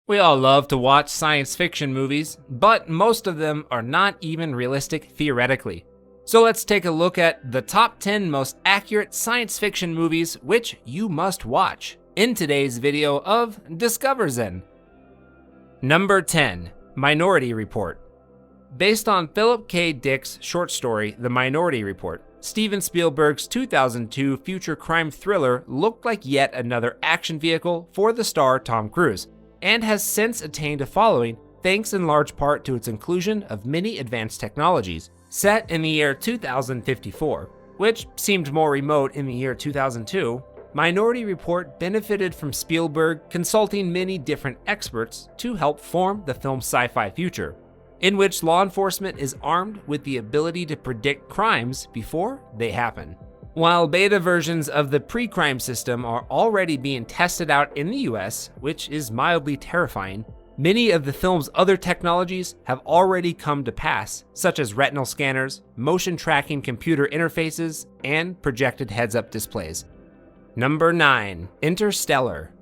We all love to watch science fiction movies, but most of them are not even realistic theoretically. So let's take a look at the top 10 most accurate science fiction movies which you must watch in today's video of DiscoverZen. Number 10, Minority Report. Based on Philip K. Dick's short story, The Minority Report, Steven Spielberg's 2002 future crime thriller looked like yet another action vehicle for the star Tom Cruise, and has since attained a following thanks in large part to its inclusion of many advanced technologies. Set in the year 2054, which seemed more remote in the year 2002, Minority Report benefited from Spielberg consulting many different experts to help form the film's sci-fi future, in which law enforcement is armed with the ability to predict crimes before they happen. While beta versions of the pre-crime system are already being tested out in the US, which is mildly terrifying, many of the film's other technologies have already come to pass, such as retinal scanners, motion tracking computer interfaces, and projected heads-up displays. Number 9, Interstellar.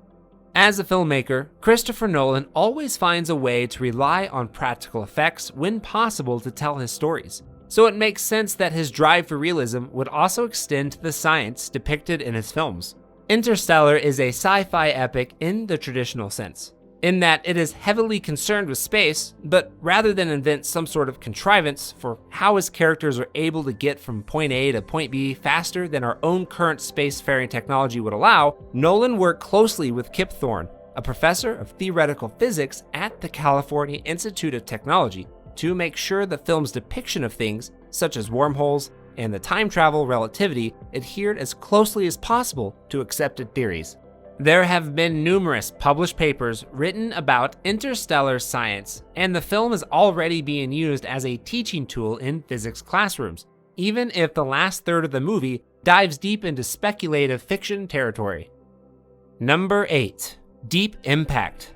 As a filmmaker, Christopher Nolan always finds a way to rely on practical effects when possible to tell his stories. So it makes sense that his drive for realism would also extend to the science depicted in his films. Interstellar is a sci-fi epic in the traditional sense, in that it is heavily concerned with space, but rather than invent some sort of contrivance for how his characters are able to get from point A to point B faster than our own current spacefaring technology would allow, Nolan worked closely with Kip Thorne, a professor of theoretical physics at the California Institute of Technology, to make sure the film's depiction of things, such as wormholes and the time travel relativity, adhered as closely as possible to accepted theories. There have been numerous published papers written about interstellar science, and the film is already being used as a teaching tool in physics classrooms, even if the last third of the movie dives deep into speculative fiction territory. Number 8, Deep Impact.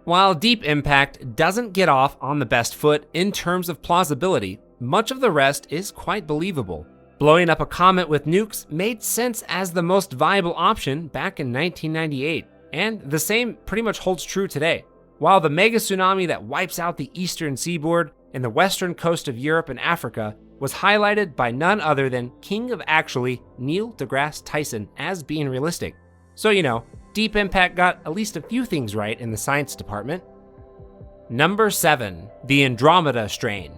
While Deep Impact doesn't get off on the best foot in terms of plausibility, much of the rest is quite believable. Blowing up a comet with nukes made sense as the most viable option back in 1998, and the same pretty much holds true today. While the mega tsunami that wipes out the eastern seaboard and the western coast of Europe and Africa was highlighted by none other than King of Actually, Neil deGrasse Tyson, as being realistic. So Deep Impact got at least a few things right in the science department. Number 7, The Andromeda Strain.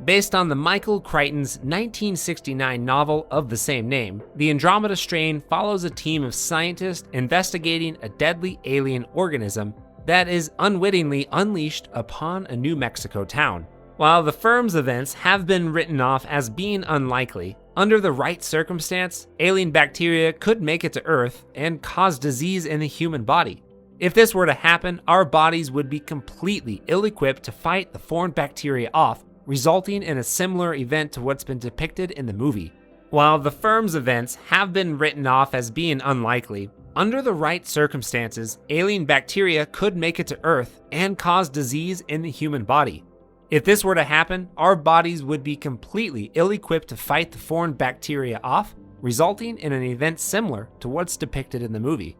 Based on the Michael Crichton's 1969 novel of the same name, The Andromeda Strain follows a team of scientists investigating a deadly alien organism that is unwittingly unleashed upon a New Mexico town. While the firm's events have been written off as being unlikely, under the right circumstance, alien bacteria could make it to Earth and cause disease in the human body. If this were to happen, our bodies would be completely ill-equipped to fight the foreign bacteria off, resulting in a similar event to what's been depicted in the movie. While the firm's events have been written off as being unlikely, under the right circumstances, alien bacteria could make it to Earth and cause disease in the human body. If this were to happen, our bodies would be completely ill-equipped to fight the foreign bacteria off, resulting in an event similar to what's depicted in the movie.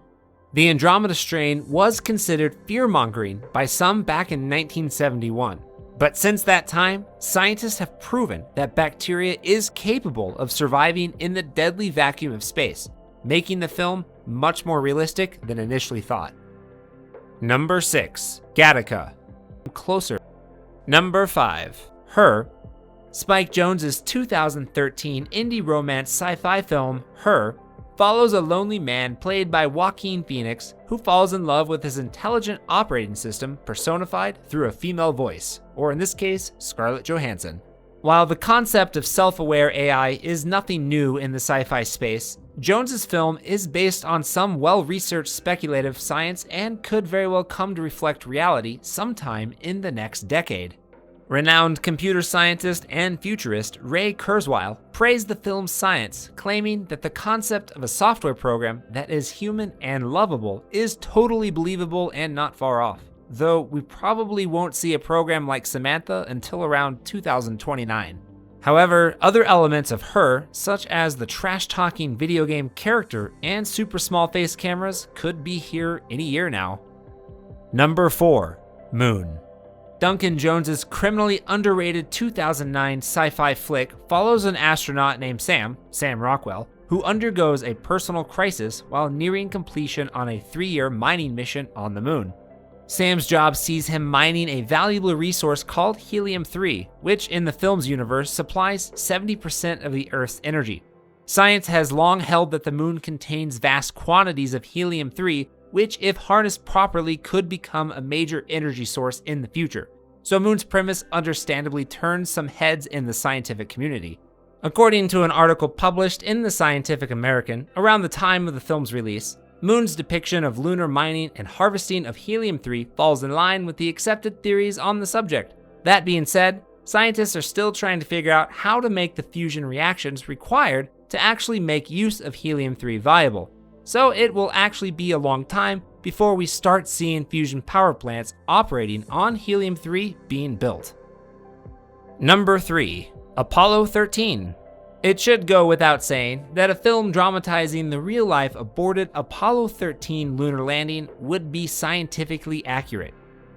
The Andromeda Strain was considered fear-mongering by some back in 1971. But since that time, scientists have proven that bacteria is capable of surviving in the deadly vacuum of space, making the film much more realistic than initially thought. Number 6, Gattaca. Closer. Number 5, Her. Spike Jonze's 2013 indie romance sci-fi film, Her, follows a lonely man played by Joaquin Phoenix who falls in love with his intelligent operating system personified through a female voice, or in this case, Scarlett Johansson. While the concept of self-aware AI is nothing new in the sci-fi space, Jones's film is based on some well-researched speculative science and could very well come to reflect reality sometime in the next decade. Renowned computer scientist and futurist Ray Kurzweil praised the film's science, claiming that the concept of a software program that is human and lovable is totally believable and not far off, though we probably won't see a program like Samantha until around 2029. However, other elements of Her, such as the trash-talking video game character and super small face cameras, could be here any year now. Number 4. Moon. Duncan Jones's criminally underrated 2009 sci-fi flick follows an astronaut named Sam Rockwell, who undergoes a personal crisis while nearing completion on a 3-year mining mission on the moon. Sam's job sees him mining a valuable resource called helium-3, which in the film's universe supplies 70% of the Earth's energy. Science has long held that the moon contains vast quantities of helium-3, which if harnessed properly could become a major energy source in the future. So Moon's premise understandably turns some heads in the scientific community. According to an article published in the Scientific American around the time of the film's release, Moon's depiction of lunar mining and harvesting of helium-3 falls in line with the accepted theories on the subject. That being said, scientists are still trying to figure out how to make the fusion reactions required to actually make use of helium-3 viable. So it will actually be a long time before we start seeing fusion power plants operating on helium-3 being built. Number 3. Apollo 13. It should go without saying that a film dramatizing the real-life aborted Apollo 13 lunar landing would be scientifically accurate.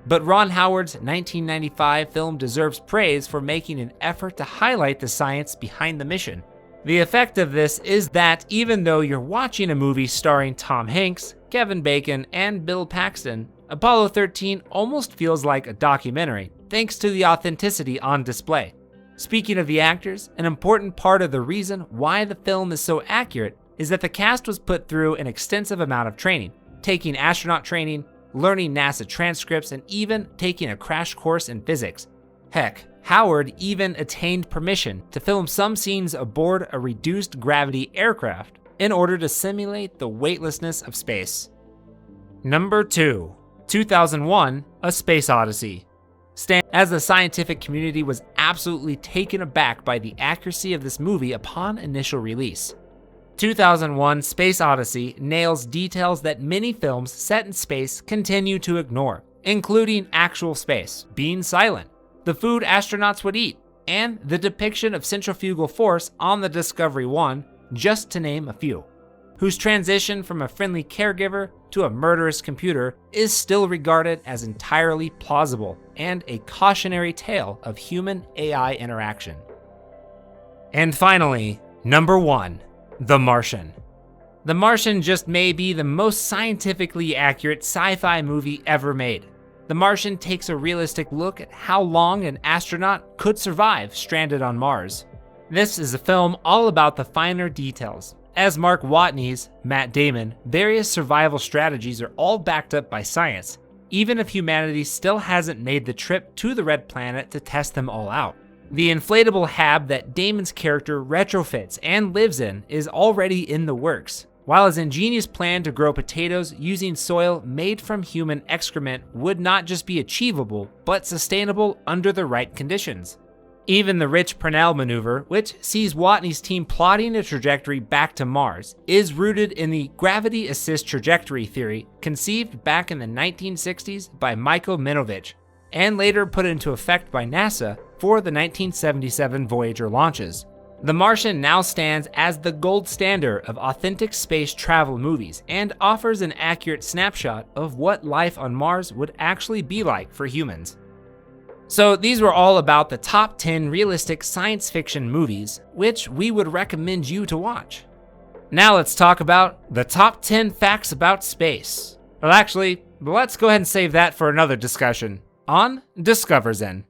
But Ron Howard's 1995 film deserves praise for making an effort to highlight the science behind the mission. The effect of this is that even though you're watching a movie starring Tom Hanks, Kevin Bacon, and Bill Paxton, Apollo 13 almost feels like a documentary, thanks to the authenticity on display. Speaking of the actors, an important part of the reason why the film is so accurate is that the cast was put through an extensive amount of training, taking astronaut training, learning NASA transcripts, and even taking a crash course in physics. Heck, Howard even attained permission to film some scenes aboard a reduced gravity aircraft in order to simulate the weightlessness of space. Number 2. 2001: A Space Odyssey. As the scientific community was absolutely taken aback by the accuracy of this movie upon initial release. 2001: Space Odyssey nails details that many films set in space continue to ignore, including actual space being silent, the food astronauts would eat, and the depiction of centrifugal force on the Discovery 1, just to name a few, whose transition from a friendly caregiver to a murderous computer is still regarded as entirely plausible and a cautionary tale of human-AI interaction. And finally, number 1, The Martian. The Martian just may be the most scientifically accurate sci-fi movie ever made. The Martian takes a realistic look at how long an astronaut could survive stranded on Mars. This is a film all about the finer details. As Mark Watney's Matt Damon, various survival strategies are all backed up by science, even if humanity still hasn't made the trip to the Red Planet to test them all out. The inflatable hab that Damon's character retrofits and lives in is already in the works, while his ingenious plan to grow potatoes using soil made from human excrement would not just be achievable, but sustainable under the right conditions. Even the Rich Purnell maneuver, which sees Watney's team plotting a trajectory back to Mars, is rooted in the gravity assist trajectory theory conceived back in the 1960s by Michael Minovich, and later put into effect by NASA for the 1977 Voyager launches. The Martian now stands as the gold standard of authentic space travel movies and offers an accurate snapshot of what life on Mars would actually be like for humans. So these were all about the top 10 realistic science fiction movies, which we would recommend you to watch. Now let's talk about the top 10 facts about space. Well, actually, let's go ahead and save that for another discussion on DiscoverZen.